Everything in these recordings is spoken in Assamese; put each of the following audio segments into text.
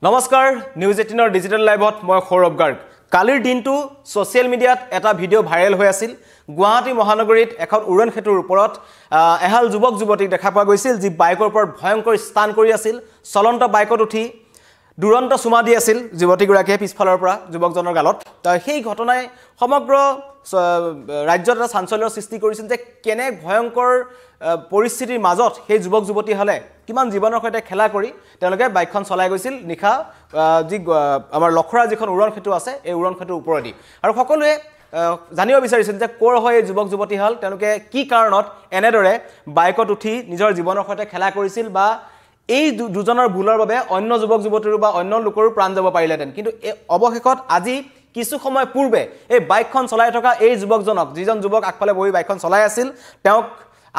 নমস্কাৰ নিউজ 18 ডিজিটেল লাইভত মই সৌৰভ গাৰ্গ কালিৰ দিনটো সোশ্যাল মিডিয়াত এটা ভিডিও ভাইৰেল হৈ আছিল গুৱাহাটী মহানগৰীত এখন উৰণ খেতুৰ ওপৰত এহাল যুৱক যুৱতীক দেখা পোৱা গৈছিল যি বাইকৰ ওপৰত ভয়ংকৰ স্থান কৰি আছিল চলন্ত বাইকত উঠি দুৰন্ত সুমা দি আছিল যুৱতীগৰাকীয়ে পিছফালৰ পৰা যুৱকজনৰ গালত সেই ঘটনাই সমগ্ৰ ৰাজ্যত এটা চাঞ্চল্যৰ সৃষ্টি কৰিছিল যে কেনে ভয়ংকৰ পৰিস্থিতিৰ মাজত সেই যুৱক যুৱতী হলে কিমান জীৱনৰ সৈতে খেলা কৰি তেওঁলোকে বাইকখন চলাই গৈছিল নিখা যি আমাৰ লখৰা যিখন উৰণ খেতু আছে এই উৰণ খেতুৰ ওপৰেদি আৰু সকলোৱে জানিব বিচাৰিছিল যে কোৰ হয় এই যুৱক যুৱতী হল তেওঁলোকে কি কাৰণত এনেদৰে বাইকত উঠি নিজৰ জীৱনৰ সৈতে খেলা কৰিছিল বা এই দুজনৰ ভুলৰ বাবে অন্য যুৱক যুৱতীৰ বা অন্য লোকৰো প্ৰাণ যাব পাৰিলেতেন কিন্তু অৱশেষত আজি কিছু সময় পূৰ্বে এই বাইকখন চলাই থকা এই যুৱকজনক যিজন যুৱক আগফালে বহি বাইকখন চলাই আছিল তেওঁক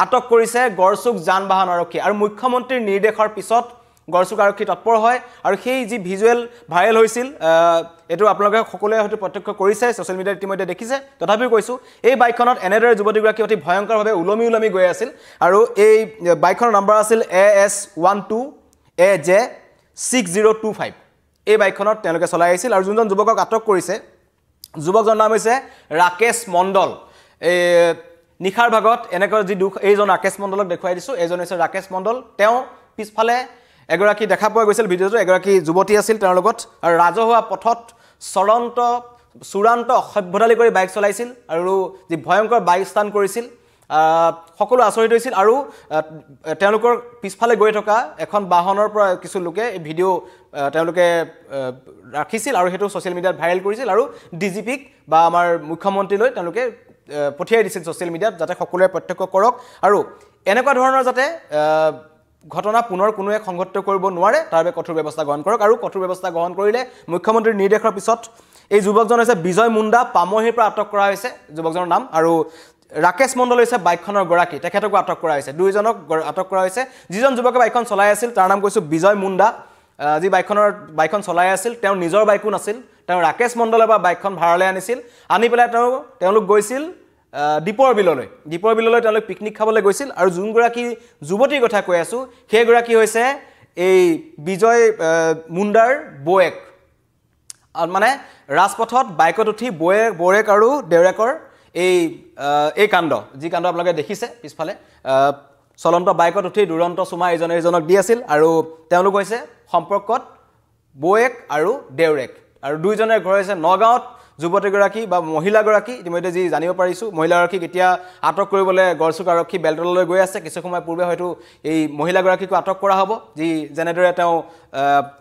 আটক কৰিছে গড়চুক যান বাহন আৰক্ষী আৰু মুখ্যমন্ত্ৰীৰ নিৰ্দেশৰ পিছত গড়চুক আৰক্ষী তৎপৰ হয় আৰু সেই যি ভিজুৱেল ভাইৰেল হৈছিল এটো আপোনালোকে সকলোৱে হয়তো প্ৰত্যক্ষ কৰিছে সোশ্যাল মিডিয়াত ইতিমধ্যে দেখিছে তথাপিও কৈছো এই বাইকখনত এনেদৰে যুৱতীগৰাকী অতি ভয়ংকৰভাৱে উলমি গৈ আছিল আৰু এই বাইকখনৰ নম্বৰ আছিল AS12AJ6025 এই বাইকখনত তেওঁলোকে চলাই আহিছিল আৰু যোনজন যুৱকক আটক কৰিছে যুৱকজনৰ নাম হৈছে ৰাকেশ মণ্ডল এই নিখাৰ ভাগত এনেকৈ যি দুখ এইজন ৰাকেশ মণ্ডলক দেখুৱাই দিছো এইজন হৈছে ৰাকেশ মণ্ডল তেওঁ পিছফালে এগৰাকী দেখা পোৱা গৈছিল ভিডিঅটো এগৰাকী যুৱতী আছিল তেওঁৰ লগত আৰু ৰাজহুৱা পথত চূড়ান্ত অসভ্যতালি কৰি বাইক চলাইছিল আৰু যি ভয়ংকৰ বাইক স্থান কৰিছিল সকলো আচৰিত হৈছিল আৰু তেওঁলোকৰ পিছফালে গৈ থকা এখন বাহনৰ পৰা কিছু লোকে এই ভিডিও তেওঁলোকে ৰাখিছিল আৰু হেতু সোশ্যাল মিডিয়াত ভাইৰেল কৰিছিল আৰু ডিজিপিক বা আমাৰ মুখ্যমন্ত্ৰীলৈ তেওঁলোকে পঠিয়াই দিছিল সোশ্যাল মিডিয়াত যাতে সকলোৱে প্ৰত্যক্ষ কৰক আৰু এনেকুৱা ধৰণৰ যাতে ঘটনা পুনৰ কোনোৱে সংঘটিত কৰিব নোৱাৰে তাৰ বাবে কঠোৰ ব্যৱস্থা গ্ৰহণ কৰক আৰু কঠোৰ ব্যৱস্থা গ্ৰহণ কৰিলে মুখ্যমন্ত্ৰীৰ নিৰ্দেশৰ পিছত এই যুৱকজন হৈছে বিজয় মুণ্ডা পামহিৰ পৰা আটক কৰা হৈছে যুৱকজনৰ নাম আৰু ৰাকেশ মণ্ডল হৈছে বাইকখনৰ গৰাকী তেখেতকো আটক কৰা হৈছে দুইজনক আটক কৰা হৈছে যিজন যুৱকে বাইকখন চলাই আছিল তাৰ নাম কৈছো বিজয় মুণ্ডা যি বাইকখন চলাই আছিল তেওঁ নিজৰ বাইকো নাছিল তেওঁ ৰাকেশ মণ্ডলৰ পৰা বাইকখন ভাড়ালৈ আনিছিল আনি পেলাই তেওঁলোক গৈছিল দীপৰ বিললৈ তেওঁলোক পিকনিক খাবলৈ গৈছিল আৰু যোনগৰাকী যুৱতীৰ কথা কৈ আছো সেই গৰাকী হৈছে এই বিজয় মুণ্ডাৰ বয়েক মানে ৰাজপথত বাইকত উঠি বয়েক আৰু দেউৰেকৰ এই কাণ্ড যি কাণ্ড আপোনালোকে দেখিছে পিছফালে চলন্ত বাইকত উঠি দুৰন্ত সুমা এজনক দি আছিল আৰু তেওঁলোক হৈছে সম্পৰ্কত বয়েক আৰু দেউৰেক আৰু দুইজনৰ ঘৰ হৈছে নগাঁৱত যুৱতীগৰাকী বা মহিলাগৰাকী ইতিমধ্যে যি জানিব পাৰিছো মহিলাগৰাকীক এতিয়া আটক কৰিবলৈ গড়চুক আৰক্ষী বেলতলালৈ গৈ আছে কিছু সময় পূৰ্বে হয়তো এই মহিলাগৰাকীকো আটক কৰা হ'ব যি যেনেদৰে তেওঁ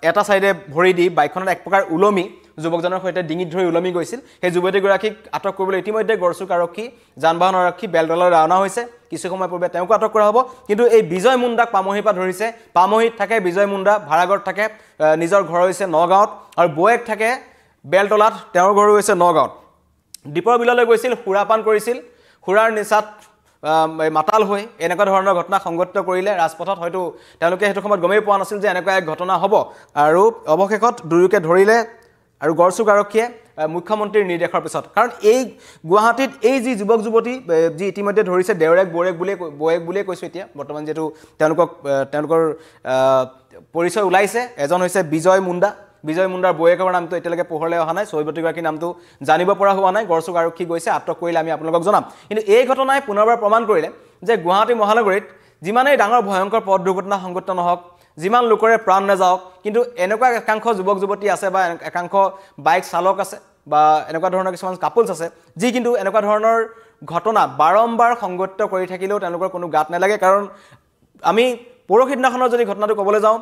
এটা সাইডে ভৰি দি বাইকখনত এক প্ৰকাৰ উলমি যুৱকজনৰ সৈতে ডিঙিত ধৰি উলমি গৈছিল সেই যুৱতীগৰাকীক আটক কৰিবলৈ ইতিমধ্যে গড়চুক আৰক্ষী যান বাহন আৰক্ষী বেলতলালৈ ৰাওনা হৈছে কিছু সময় পূৰ্বে তেওঁকো আটক কৰা হ'ব কিন্তু এই বিজয় মুণ্ডাক পামহিৰ পৰা ধৰিছে পামহিত থাকে বিজয় মুণ্ডা ভাড়াঘৰত থাকে নিজৰ ঘৰ হৈছে নগাঁৱত আৰু বয়েক থাকে বেলতলাত তেওঁৰ ঘৰ হৈছে নগাঁৱত দীপৰ বিললৈ গৈছিল সুৰাপান কৰিছিল সুৰাৰ নিচাত মাতাল হৈ এনেকুৱা ধৰণৰ ঘটনা সংঘটিত কৰিলে ৰাজপথত হয়তো তেওঁলোকে হেতু সময়ত গমেই পোৱা নাছিল যে এনেকুৱা এক ঘটনা হ'ব আৰু অৱশেষত দুয়োকে ধৰিলে আৰু গড়চুক আৰক্ষীয়ে মুখ্যমন্ত্ৰীৰ নিৰ্দেশৰ পিছত কাৰণ এই গুৱাহাটীত এই যি যুৱক যুৱতী যি ইতিমধ্যে ধৰিছে দেউৰেক বয়েক বুলিয়ে কৈছো এতিয়া বৰ্তমান যেটো তেওঁলোকৰ পৰিচয় ওলাইছে এজন হৈছে বিজয় মুণ্ডাৰ বয়েকৰ নামটো এতিয়ালৈকে পোহৰলৈ অহা নাই ছয়বতীগৰাকীৰ নামটো জানিব পৰা হোৱা নাই গড়চুক আৰক্ষী গৈছে আটক কৰিলে আমি আপোনালোকক জনাম কিন্তু এই ঘটনাই পুনৰবাৰ প্ৰমাণ কৰিলে যে গুৱাহাটী মহানগৰীত যিমানেই ডাঙৰ ভয়ংকৰ পথ দুৰ্ঘটনা সংঘটিত নহওক যিমান লোকৰে প্ৰাণ নাযাওক কিন্তু এনেকুৱা একাংশ যুৱক যুৱতী আছে বা একাংশ বাইক চালক আছে বা এনেকুৱা ধৰণৰ কিছুমান কাপলছ আছে যি কিন্তু এনেকুৱা ধৰণৰ ঘটনা বাৰম্বাৰ সংঘটিত কৰি থাকিলেও তেওঁলোকৰ কোনো গাত নালাগে কাৰণ আমি পৰহি দিনাখনৰ যদি ঘটনাটো ক'বলৈ যাওঁ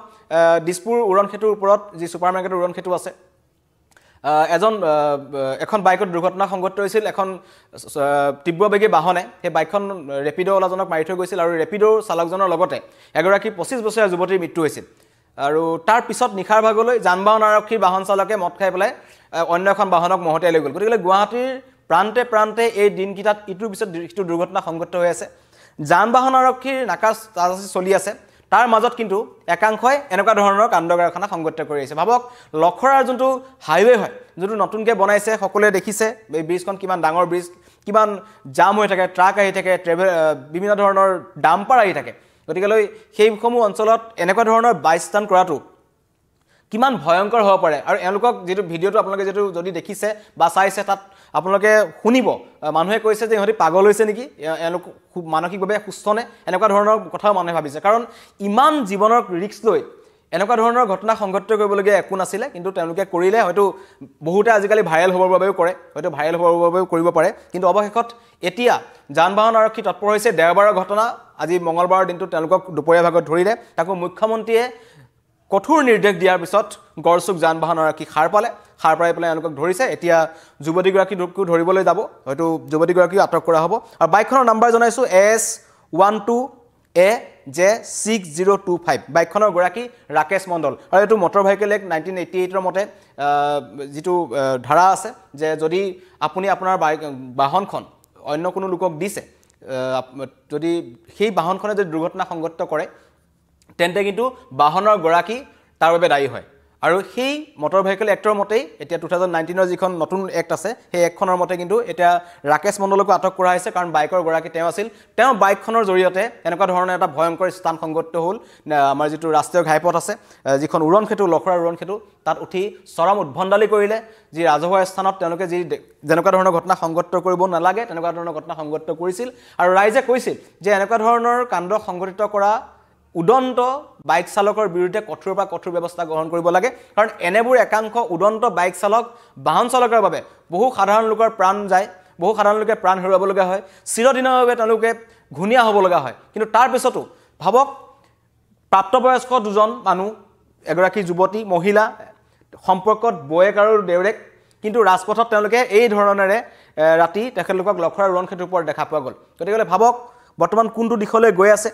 দিছপুৰ উৰণ খেতুৰ ওপৰত যি ছুপাৰমাৰ্কেটৰ উৰণ খেতু আছে এখন বাইকত দুৰ্ঘটনা সংঘটিত হৈছিল এখন তীব্ৰবেগী বাহনে সেই বাইকখন ৰেপিডো ওলাজনক মাৰি থৈ গৈছিল আৰু ৰেপিডোৰ চালকজনৰ লগতে এগৰাকী 25 বছৰীয়া যুৱতীৰ মৃত্যু হৈছিল আৰু তাৰ পিছত নিখাৰ ভাগলৈ যান বাহন আৰক্ষীৰ বাহন চালকে মদ খাই পেলাই অন্য এখন বাহনক মহতিয়াই লৈ গ'ল গতিকে গুৱাহাটীৰ প্ৰান্তে এই দিনকিটাত ইটোৰ পিছত ইটো দুৰ্ঘটনা সংঘটিত হৈ আছে যান বাহন আৰক্ষীৰ নাকাচ তাজাচি চলি আছে তাৰ মাজত কিন্তু একাংশই এনেকুৱা ধৰণৰ কাণ্ডকাৰখানা সংঘটিত কৰি আছে ভাবক লখৰাৰ যোনটো হাইৱে হয় যোনটো নতুনকৈ বনাইছে সকলোৱে দেখিছে এই ব্ৰিজখন কিমান ডাঙৰ ব্ৰিজ কিমান জাম হৈ থাকে ট্ৰাক আহি থাকে বিভিন্ন ধৰণৰ ডাম্পাৰ আহি থাকে গতিকে সেইসমূহ অঞ্চলত এনেকুৱা ধৰণৰ বাইস্থান কৰাটো কিমান ভয়ংকৰ হ'ব পাৰে আৰু এওঁলোকক যেটো ভিডিওটো আপোনালোকে যেটো যদি দেখিছে বা চাইছে তাত আপোনালোকে শুনিব মানুহে কৈছে যে ইহঁতি পাগল হৈছে নেকি এওঁলোক মানসিকভাৱে সুস্থ নে এনেকুৱা ধৰণৰ কথাও মানুহে ভাবিছে কাৰণ ইমান জীৱনৰ ৰিস্ক লৈ এনেকুৱা ধৰণৰ ঘটনা সংঘটিত কৰিবলগীয়া একো নাছিলে কিন্তু তেওঁলোকে কৰিলে হয়তো বহুতে আজিকালি ভাইৰেল হ'বৰ বাবেও কৰে হয়তো ভাইৰেল হ'বৰ বাবেও কৰিব পাৰে কিন্তু অৱশেষত এতিয়া যান বাহন আৰক্ষী তৎপৰ হৈছে দেওবাৰৰ ঘটনা আজি মঙ্গলবাৰৰ দিনটো তেওঁলোকক দুপৰীয়া ভাগত ধৰিলে তাকো মুখ্যমন্ত্ৰীয়ে কঠোৰ নিৰ্দেশ দিয়াৰ পিছত গড়চুক যান বাহন আৰক্ষী খাৰ পাই পেলাই এওঁলোকক ধৰিছে এতিয়া যুৱতীগৰাকীকো ধৰিবলৈ যাব হয়তো যুৱতীগৰাকীও আটক কৰা হ'ব আৰু বাইকখনৰ নাম্বাৰ জনাইছোঁ S12AJ6025 বাইকখনৰ গৰাকী ৰাকেশ মণ্ডল আৰু এইটো মটৰ ভেহিকেল এক্ট 1988 মতে যেটো ধাৰা আছে যে যদি আপুনি আপোনাৰ বাহনখন অন্য কোনো লোকক দিছে যদি সেই বাহনখনে যদি দুৰ্ঘটনা সংঘটিত কৰে তেন্তে কিন্তু বাহনৰ গৰাকী তাৰ বাবে দায়ী হয় আৰু সেই মটৰ ভেহিকেল এক্টৰ মতেই এতিয়া 2019 যিখন নতুন এক্ট আছে সেই একখনৰ মতে কিন্তু এতিয়া ৰাকেশ মণ্ডলকো আটক কৰা হৈছে কাৰণ বাইকৰ গৰাকী তেওঁ আছিল তেওঁ বাইকখনৰ জৰিয়তে এনেকুৱা ধৰণৰ এটা ভয়ংকৰ স্থান সংঘটিত হ'ল আমাৰ যেটো ৰাষ্ট্ৰীয় ঘাইপথ আছে যিখন উৰণখেতু লখৰাৰ উৰণখেতু তাত উঠি চৰম উদ্ভণ্ডালি কৰিলে যি ৰাজহুৱা স্থানত তেওঁলোকে যি যেনেকুৱা ধৰণৰ ঘটনা সংঘটিত কৰিব নালাগে তেনেকুৱা ধৰণৰ ঘটনা সংঘটিত কৰিছিল আৰু ৰাইজে কৈছিল যে এনেকুৱা ধৰণৰ কাণ্ড সংঘটিত কৰা উদন্ত বাইক চালকৰ বিৰুদ্ধে কঠোৰৰ পৰা কঠোৰ ব্যৱস্থা গ্ৰহণ কৰিব লাগে কাৰণ এনেবোৰ একাংশ উদন্ত বাইক চালক বাহন চালকৰ বাবে বহু সাধাৰণ লোকৰ প্ৰাণ যায় বহু সাধাৰণ লোকে প্ৰাণ হেৰুৱাব লগা হয় চিৰদিনৰ বাবে তেওঁলোকে ঘুনিয়া হ'ব লগা হয় কিন্তু তাৰ পিছতো ভাবক প্ৰাপ্তবয়স্ক দুজন মানুহ এগৰাকী যুৱতী মহিলা সম্পৰ্কত বয়েক আৰু দেউৰেক কিন্তু ৰাজপথত তেওঁলোকে এই ধৰণেৰে ৰাতি তেখেতলোকক লখৰাৰ উৰণখেতুৰ ওপৰত দেখা পোৱা গ'ল গতিকে ভাবক বৰ্তমান কোনটো দিশলৈ গৈ আছে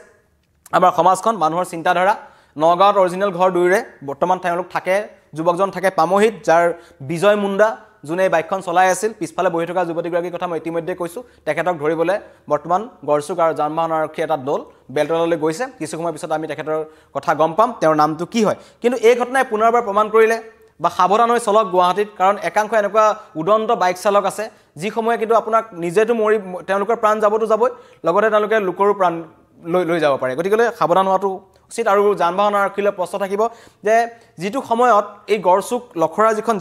আমাৰ সমাজখন মানুহৰ চিন্তাধাৰা নগাঁৱত অৰিজিনেল ঘৰ দুইৰে বৰ্তমান তেওঁলোক থাকে যুৱকজন থাকে পামহিত যাৰ বিজয় মুণ্ডা যোনে বাইকখন চলাই আছিল পিছফালে বহি থকা যুৱতীগৰাকীৰ কথা মই ইতিমধ্যে কৈছোঁ তেখেতক ধৰিবলৈ বৰ্তমান গড়চুক আৰু যান বাহন আৰক্ষী এটা দল বেলতলালৈ গৈছে কিছু সময় পিছত আমি তেখেতৰ কথা গম পাম তেওঁৰ নামটো কি হয় কিন্তু এই ঘটনাই পুনৰবাৰ প্ৰমাণ কৰিলে বা সাৱধান হৈ চলক গুৱাহাটীত কাৰণ একাংশ এনেকুৱা উদন্ত বাইক চালক আছে যিসমূহে কিন্তু আপোনাক নিজেতো মৰি তেওঁলোকৰ প্ৰাণ যাবতো যাবই লগতে তেওঁলোকে লোকৰো প্ৰাণ লৈ যাব পাৰে গতিকে সাৱধান হোৱাটো উচিত আৰু যান বাহন আৰক্ষীলৈ প্ৰশ্ন থাকিব যে যিটো সময়ত এই গড়চুক লখৰা যিখন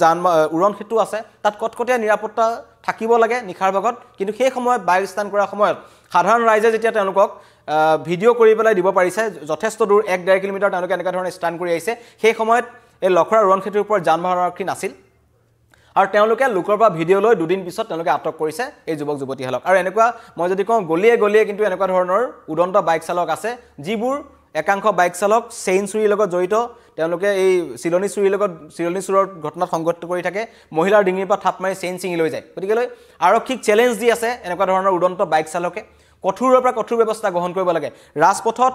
উৰণ সেতু আছে তাত কটকটীয়া নিৰাপত্তা থাকিব লাগে নিখাৰ ভাগত কিন্তু সেই সময়ত বাইক ষ্টাণ্ট কৰাৰ সময়ত সাধাৰণ ৰাইজে যেতিয়া তেওঁলোকক ভিডিঅ' কৰি পেলাই দিব পাৰিছে যথেষ্ট দূৰ 1.5 কিলোমিটাৰ তেওঁলোকে এনেকুৱা ধৰণে ষ্টাণ্ট কৰি আহিছে সেই সময়ত এই লখৰা উৰণ সেতুৰ ওপৰত যান বাহন আৰক্ষী নাছিল আৰু তেওঁলোকে লোকৰ পৰা ভিডিঅ' লৈ দুদিন পিছত তেওঁলোকে আটক কৰিছে এই যুৱক যুৱতীসকলক আৰু এনেকুৱা মই যদি কওঁ গলিয়ে কিন্তু এনেকুৱা ধৰণৰ উদন্ত বাইক চালক আছে যিবোৰ একাংশ বাইক চালক চেইন চুৰিৰ লগত জড়িত তেওঁলোকে এই চিলনী চুৰৰ ঘটনাত সংঘটিত কৰি থাকে মহিলাৰ ডিঙিৰ পৰা থাপ মাৰি চেইন ছিঙি লৈ যায় গতিকে আৰক্ষীক চেলেঞ্জ দি আছে এনেকুৱা ধৰণৰ উদন্ত বাইক চালকে কঠোৰৰ পৰা কঠোৰ ব্যৱস্থা গ্ৰহণ কৰিব লাগে ৰাজপথত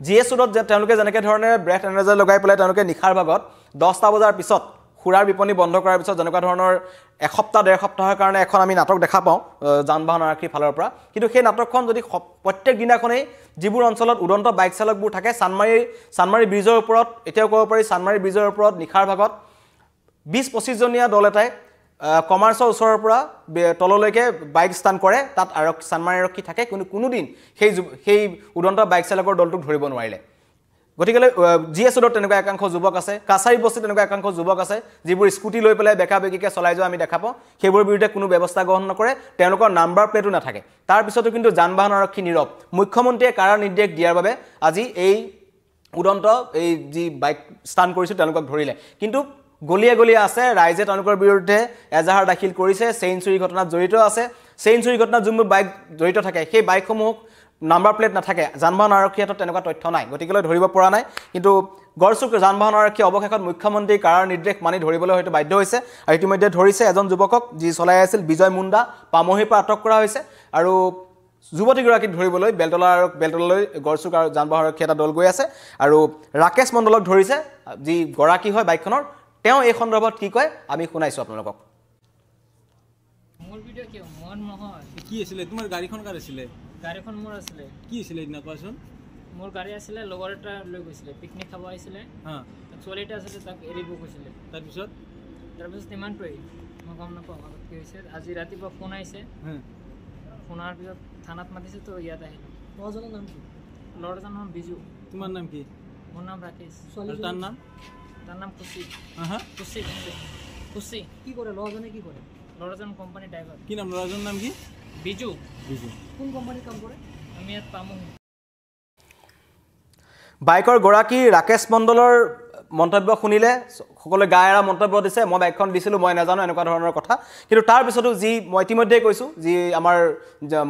জিএছ ৰোডত তেওঁলোকে যেনেকৈ ধৰণে ব্ৰেথ এনাৰ্জাৰ লগাই পেলাই তেওঁলোকে নিশাৰ ভাগত 10টা বজাৰ পিছত খুৰাৰ বিপণী বন্ধ কৰাৰ পিছত যেনেকুৱা ধৰণৰ এসপ্তাহ ডেৰ সপ্তাহৰ কাৰণে এখন আমি নাটক দেখা পাওঁ যান বাহন আৰক্ষীৰ ফালৰ পৰা কিন্তু সেই নাটকখন যদি প্ৰত্যেক দিনাখনেই যিবোৰ অঞ্চলত উদন্ত বাইক চালকবোৰ থাকে চানমাৰী ব্ৰিজৰ ওপৰত এতিয়াও ক'ব পাৰি চানমাৰী ব্ৰিজৰ ওপৰত নিশাৰ ভাগত 20-25 জনীয়া দল এটাই কমাৰ্চৰ ওচৰৰ পৰা তললৈকে বাইক ষ্টাণ্ট কৰে তাত চানমাৰী আৰক্ষী থাকে কিন্তু কোনোদিন সেই উদন্ত বাইক চালকৰ দলটোক ধৰিব নোৱাৰিলে গতিকে জিএছ ৰোডত তেনেকুৱা একাংশ যুৱক আছে কাছাৰী বস্তিত তেনেকুৱা একাংশ যুৱক আছে যিবোৰ স্কুটি লৈ পেলাই বেকা বেকিকৈ চলাই যোৱা আমি দেখা পাওঁ সেইবোৰৰ বিৰুদ্ধে কোনো ব্যৱস্থা গ্ৰহণ নকৰে তেওঁলোকৰ নাম্বাৰ প্লেটো নাথাকে তাৰপিছতো কিন্তু যান বাহন আৰক্ষী নীৰৱ মুখ্যমন্ত্ৰীয়ে কাৰা নিৰ্দেশ দিয়াৰ বাবে আজি এই উদন্ত এই যি বাইক ষ্টাণ্ট কৰিছিল তেওঁলোকক ধৰিলে কিন্তু গলিয়ে আছে ৰাইজে তেওঁলোকৰ বিৰুদ্ধে এজাহাৰ দাখিল কৰিছে চেইন চুৰি ঘটনাত জড়িত আছে চেইন চুৰি ঘটনাত যোনবোৰ বাইক জড়িত থাকে সেই বাইকসমূহ নাম্বাৰ প্লেট নাথাকে যান বাহন আৰক্ষীৰ হাতত তেনেকুৱা তথ্য নাই গতিকে ধৰিব পৰা নাই কিন্তু গড়চুক যান বাহন আৰক্ষী অৱশেষত মুখ্যমন্ত্ৰীৰ কাৰাৰ নিৰ্দেশ মানি ধৰিবলৈ হয়তো বাধ্য হৈছে আৰু ইতিমধ্যে ধৰিছে এজন যুৱকক যি চলাই আছিল বিজয় মুণ্ডা পামহিৰ পৰা আটক কৰা হৈছে আৰু যুৱতীগৰাকীক ধৰিবলৈ বেলতলালৈ গড়চুক আৰু যান বাহন আৰক্ষী এটা দল গৈ আছে আৰু ৰাকেশ মণ্ডলক ধৰিছে যি গৰাকী হয় বাইকখনৰ তেওঁ এই সন্দৰ্ভত কি কয় আমি শুনাইছো আপোনালোকক মোৰ ভিডিঅ' কিয় মন নহয় কি আছিল তোমাৰ গাড়ীখন কাৰ আছিল গাড়ীখন মোৰ আছিলে কি আছিল ইনা কোৱাচোন মোৰ গাড়ী আছিলে লগৰ এটা লৈ গৈছিলে পিকনিক খাব আহিছিলে ছোৱালী এটা আছিলে তাক এৰিব গৈছিলে তাৰপিছত ইমানটোৱেই মই গম নাপাওঁ আগত কি হৈছে আজি ৰাতিপুৱা ফোন আহিছে ফোন অহাৰ পিছত থানাত মাতিছে তো ইয়াত আহিলোঁ ল'ৰাজনৰ নাম কি ল'ৰাজনৰ নাম বিজু তোমাৰ নাম কি মোৰ নাম ৰাকেশ তাৰ নাম তাৰ নাম খুচি হা খুচি খুচি কি কৰে ল'ৰাজনে কি কৰে ল'ৰাজন কোম্পানী ড্ৰাইভাৰ কি নাম ল'ৰাজনৰ নাম কি বিজু কোন কোম্পানীত কাম কৰে আমি ইয়াত পামহি বাইকৰ গৰাকী ৰাকেশ মণ্ডলৰ মন্তব্য শুনিলে সকলোৱে গা এৰা মন্তব্য দিছে মই বাইকখন দিছিলোঁ মই নাজানো এনেকুৱা ধৰণৰ কথা কিন্তু তাৰ পিছতো যি মই ইতিমধ্যে কৈছোঁ যি আমাৰ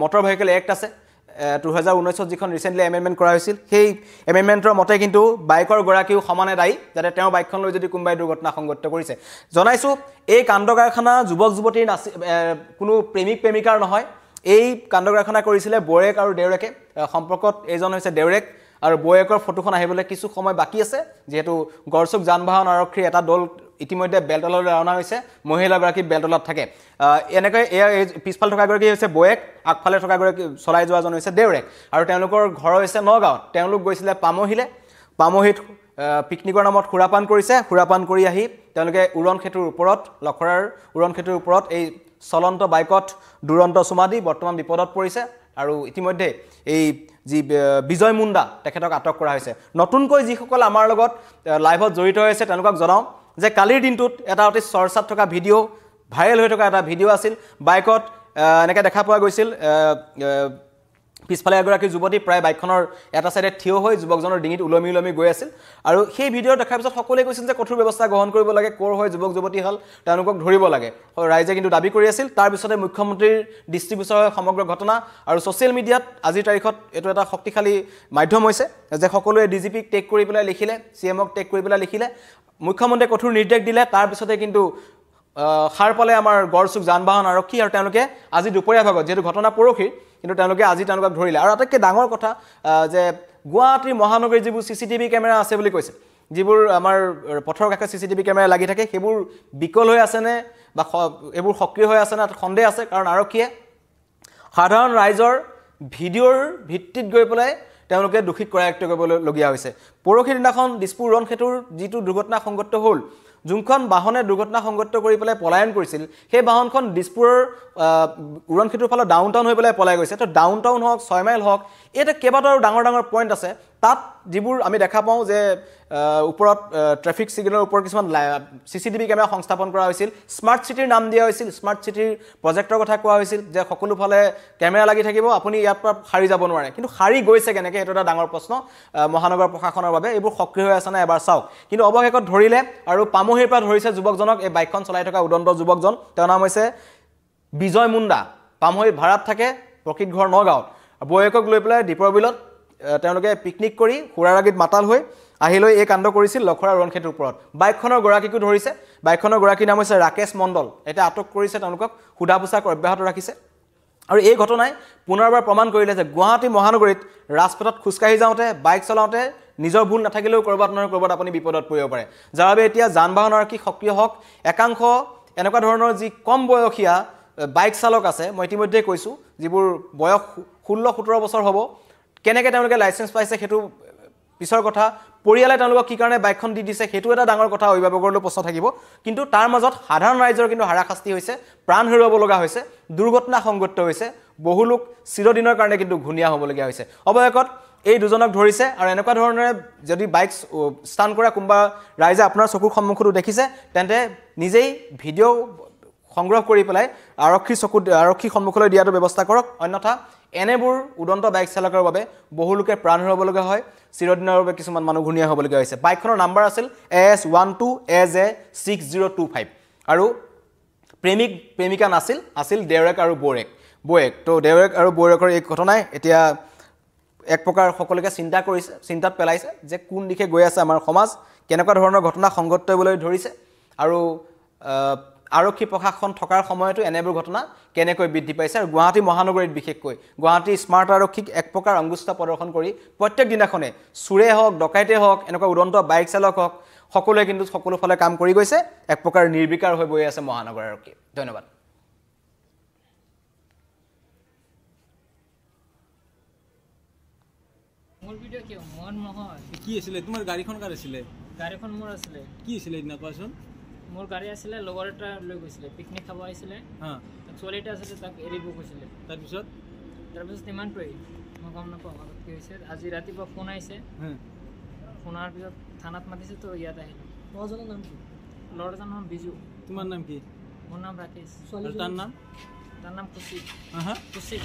মটৰ ভেহিকেল এক্ট আছে 2019 যিখন ৰিচেণ্টলি এমেণ্ডমেণ্ট কৰা হৈছিল সেই এমেণ্ডমেণ্টৰ মতে কিন্তু বাইকৰ গৰাকীও সমানে দায়ী যাতে তেওঁ বাইকখন লৈ যদি কোনোবাই দুৰ্ঘটনা সংঘটিত কৰিছে জনাইছোঁ এই কাণ্ড কাৰখানা যুৱক যুৱতীৰ কোনো প্ৰেমিক প্ৰেমিকাৰ নহয় এই কাণ্ড কাৰখানা কৰিছিলে বৌৰেক আৰু দেউৰেকে সম্পৰ্কত এইজন হৈছে দেউৰেক আৰু বৌৰেকৰ ফটোখন আহিবলৈ কিছু সময় বাকী আছে যেহেতু গড়চুক যান বাহন আৰক্ষীৰ এটা দল ইতিমধ্যে বেলতলালৈ ৰাওনা হৈছে মহিলাগৰাকী বেলতলাত থাকে এনেকৈ পিছফালে থকাগৰাকী হৈছে বৌৰেক আগফালে থকাগৰাকী চলাই যোৱাজন হৈছে দেউৰেক আৰু তেওঁলোকৰ ঘৰ হৈছে নগাঁৱত তেওঁলোক গৈছিলে পামহিত পিকনিকৰ নামত সুৰাপান কৰিছে সুৰাপান কৰি আহি তেওঁলোকে উৰণ খেতুৰ ওপৰত লখৰাৰ উৰণ খেতুৰ ওপৰত এই চলন্ত বাইকত দুৰন্ত চুমা দি বৰ্তমান বিপদত পৰিছে আৰু ইতিমধ্যে এই যি বিজয় মুণ্ডা তেখেতক আটক কৰা হৈছে নতুনকৈ যিসকল আমাৰ লগত লাইভত জড়িত হৈছে তেওঁলোকক জনাওঁ যে কালিৰ দিনটোত এটা অতি চৰ্চাত থকা ভিডিঅ' ভাইৰেল হৈ থকা এটা ভিডিঅ' আছিল বাইকত এনেকৈ দেখা পোৱা গৈছিল পিছফালে এগৰাকী যুৱতী প্ৰায় বাইকখনৰ এটা চাইডে থিয় হৈ যুৱকজনৰ ডিঙিত ওলমি গৈ আছিল আৰু সেই ভিডিঅ' দেখাৰ পিছত সকলোৱে কৈছিল যে কঠোৰ ব্যৱস্থা গ্ৰহণ কৰিব লাগে ক'ৰ হৈ যুৱক যুৱতী হ'ল তেওঁলোকক ধৰিব লাগে ৰাইজে কিন্তু দাবী কৰি আছিল তাৰ পিছতে মুখ্যমন্ত্ৰীৰ দৃষ্টিগোচৰ হয় সমগ্ৰ ঘটনা আৰু ছ'চিয়েল মিডিয়াত আজিৰ তাৰিখত এইটো এটা শক্তিশালী মাধ্যম হৈছে যে সকলোৱে ডিজিপিক টেগ কৰি পেলাই লিখিলে CMক টেগ কৰি পেলাই লিখিলে মুখ্যমন্ত্ৰীয়ে কঠোৰ নিৰ্দেশ দিলে তাৰ পিছতে কিন্তু সাৰ পালে আমাৰ গড়চুক যান বাহন আৰক্ষী আৰু তেওঁলোকে আজি দুপৰীয়া ভাগত যেহেতু ঘটনা পৰহিৰ কিন্তু তেওঁলোকে আজি তেওঁলোকক ধৰিলে আৰু আটাইতকৈ ডাঙৰ কথা যে গুৱাহাটীৰ মহানগৰীৰ যিবোৰ CCTV কেমেৰা আছে বুলি কৈছে যিবোৰ আমাৰ পথৰ কাষে CCTV কেমেৰা লাগি থাকে সেইবোৰ বিকল হৈ আছেনে বা এইবোৰ সক্ৰিয় হৈ আছেনে সন্দেহ আছে কাৰণ আৰক্ষীয়ে সাধাৰণ ৰাইজৰ ভিডিঅ'ৰ ভিত্তিত গৈ পেলাই তেওঁলোকে দোষীক কৰায়ত্ব কৰিবলগীয়া হৈছে পৰহিৰ দিনাখন দিছপুৰ উৰণ খেতুৰ যিটো দুৰ্ঘটনা সংঘটিত হ'ল যোনখন বাহনে দুৰ্ঘটনা সংঘটিত কৰি পেলাই পলায়ন কৰিছিল সেই বাহনখন দিছপুৰৰ উৰণ খেতুৰ ফালে ডাউনটাউন হৈ পেলাই পলাই গৈছে তো ডাউনটাউন হওক 6 মাইল হওক এটা কেইবাটাও ডাঙৰ পইণ্ট আছে তাত যিবোৰ আমি দেখা পাওঁ যে ওপৰত ট্ৰেফিক সিগনেলৰ ওপৰত কিছুমান CCTV কেমেৰা সংস্থাপন কৰা হৈছিল স্মাৰ্ট চিটিৰ নাম দিয়া হৈছিল স্মাৰ্ট চিটিৰ প্ৰজেক্টৰ কথা কোৱা হৈছিল যে সকলো ফালে কেমেৰা লাগি থাকিব আপুনি ইয়াৰ পৰা হাৰি যাব নোৱাৰে কিন্তু হাৰি গৈছে কেনেকৈ এইটো এটা ডাঙৰ প্ৰশ্ন মহানগৰ প্ৰশাসনৰ বাবে এইবোৰ সক্ৰিয় হৈ আছে না এবাৰ চাওক কিন্তু অৱশেষত ধৰিলে আৰু পামহিৰ পৰা ধৰিছে যুৱকজনক এই বাইকখন চলাই থকা উদন্ত যুৱকজন তেওঁৰ নাম হৈছে বিজয় মুণ্ডা পামহিত ভাড়াত থাকে প্ৰকৃত ঘৰ নগাঁৱত বৌৰেকক লৈ পেলাই দীপৰ বিলত তেওঁলোকে পিকনিক কৰি সুৰাৰাগীত মাতাল হৈ আহিলৈ এই কাণ্ড কৰিছিল লখৰাৰ উৰণ খেতুৰ ওপৰত বাইকখনৰ গৰাকীকো ধৰিছে বাইকখনৰ গৰাকীৰ নাম হৈছে ৰাকেশ মণ্ডল এতিয়া আটক কৰিছে তেওঁলোকক সোধা পোছা অব্যাহত ৰাখিছে আৰু এই ঘটনাই পুনৰবাৰ প্ৰমাণ কৰিলে যে গুৱাহাটী মহানগৰীত ৰাজপথত খোজকাঢ়ি যাওঁতে বাইক চলাওঁতে নিজৰ ভুল নাথাকিলেও ক'ৰবাত নহয় ক'ৰবাত আপুনি বিপদত পৰিব পাৰে যাৰ বাবে এতিয়া যান বাহন আৰক্ষী সক্ৰিয় হওক একাংশ এনেকুৱা ধৰণৰ যি কম বয়সীয়া বাইক চালক আছে মই ইতিমধ্যে কৈছোঁ যিবোৰ বয়স 16-17 বছৰ হ'ব কেনেকৈ তেওঁলোকে লাইচেন্স পাইছে সেইটো পিছৰ কথা পৰিয়ালে তেওঁলোকক কি কাৰণে বাইকখন দি দিছে সেইটো এটা ডাঙৰ কথা অভিভাৱকৰলৈ প্ৰশ্ন থাকিব কিন্তু তাৰ মাজত সাধাৰণ ৰাইজৰ কিন্তু হাৰাশাস্তি হৈছে প্ৰাণ হেৰুৱাব লগা হৈছে দুৰ্ঘটনা সংঘটিত হৈছে বহু লোক চিৰদিনৰ কাৰণে কিন্তু ঘূণীয়া হ'বলগীয়া হৈছে অৱশেষত এই দুজনক ধৰিছে আৰু এনেকুৱা ধৰণে যদি বাইক ষ্টান কৰা কোনোবা ৰাইজে আপোনাৰ চকুৰ সন্মুখতো দেখিছে তেন্তে নিজেই ভিডিঅ' সংগ্ৰহ কৰি পেলাই আৰক্ষী সন্মুখলৈ দিয়াটো ব্যৱস্থা কৰক অন্যথা এনেবোৰ উদন্ত বাইক চালকৰ বাবে বহু লোকে প্ৰাণ হেৰুৱাবলগীয়া হয় চিৰদিনৰ বাবে কিছুমান মানুহ ঘূণীয়া হ'বলগীয়া হৈছে বাইকখনৰ নাম্বাৰ আছিল AS12AJ6025 আৰু প্ৰেমিকা আছিল দেউৰেক আৰু বৌৰেক তো দেউৰেক আৰু বৌৰেকৰ এই ঘটনাই এতিয়া এক প্ৰকাৰ সকলোকে চিন্তাত পেলাইছে যে কোন দিশে গৈ আছে আমাৰ সমাজ কেনেকুৱা ধৰণৰ ঘটনা সংঘটিত হ'বলৈ ধৰিছে আৰু আৰক্ষী প্ৰশাসন থকাৰ সময়তো এনেবোৰ ঘটনা কেনেকৈ বৃদ্ধি পাইছে আৰু গুৱাহাটী মহানগৰীত বিশেষকৈ গুৱাহাটী স্মাৰ্ট আৰক্ষীক এক প্ৰকাৰ অংগুষ্ঠ প্ৰদৰ্শন কৰি প্ৰত্যেক দিনাখনে চুৰে হওক ডকাইতে হওক এনেকুৱা উদন্ত বাইক চালক হওক সকলোৱে কিন্তু সকলো ফালে কাম কৰি গৈছে এক প্ৰকাৰ নিৰ্বিকাৰ হৈ বৈ আছে মহানগৰ আৰক্ষী ধন্যবাদ মোৰ ভিডিঅ' কিয় মন নহয় কি আছিলে তোমাৰ গাড়ীখন কাৰ আছিলে গাড়ীখন মোৰ আছিলে কি আছিলে দিনা কোৱাচোন মোৰ গাড়ী আছিলে লগৰ এটা লৈ গৈছিলে পিকনিক খাব আহিছিলে ছোৱালী এটা আছিলে তাক এৰিব কৈছিলে তাৰপিছত ইমানটোৱেই মই গম নাপাওঁ আগত কি হৈছে আজি ৰাতিপুৱা ফোন আহিছে ফোন অহাৰ পিছত থানাত মাতিছে তো ইয়াত আহিলোঁ ল'ৰাজনৰ নাম কি? ল'ৰাজনৰ নাম বিজু। তোমাৰ নাম কি? মোৰ নাম ৰাকেশ। আৰু তাৰ নাম? তাৰ নাম খুচি। হা খুচি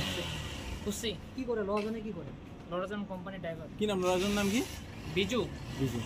খুচি। কি কৰে ল'ৰাজনে কি কৰে? ল'ৰাজন কোম্পানী ড্ৰাইভাৰ। কি নাম ল'ৰাজনৰ নাম কি? বিজু। বিজু।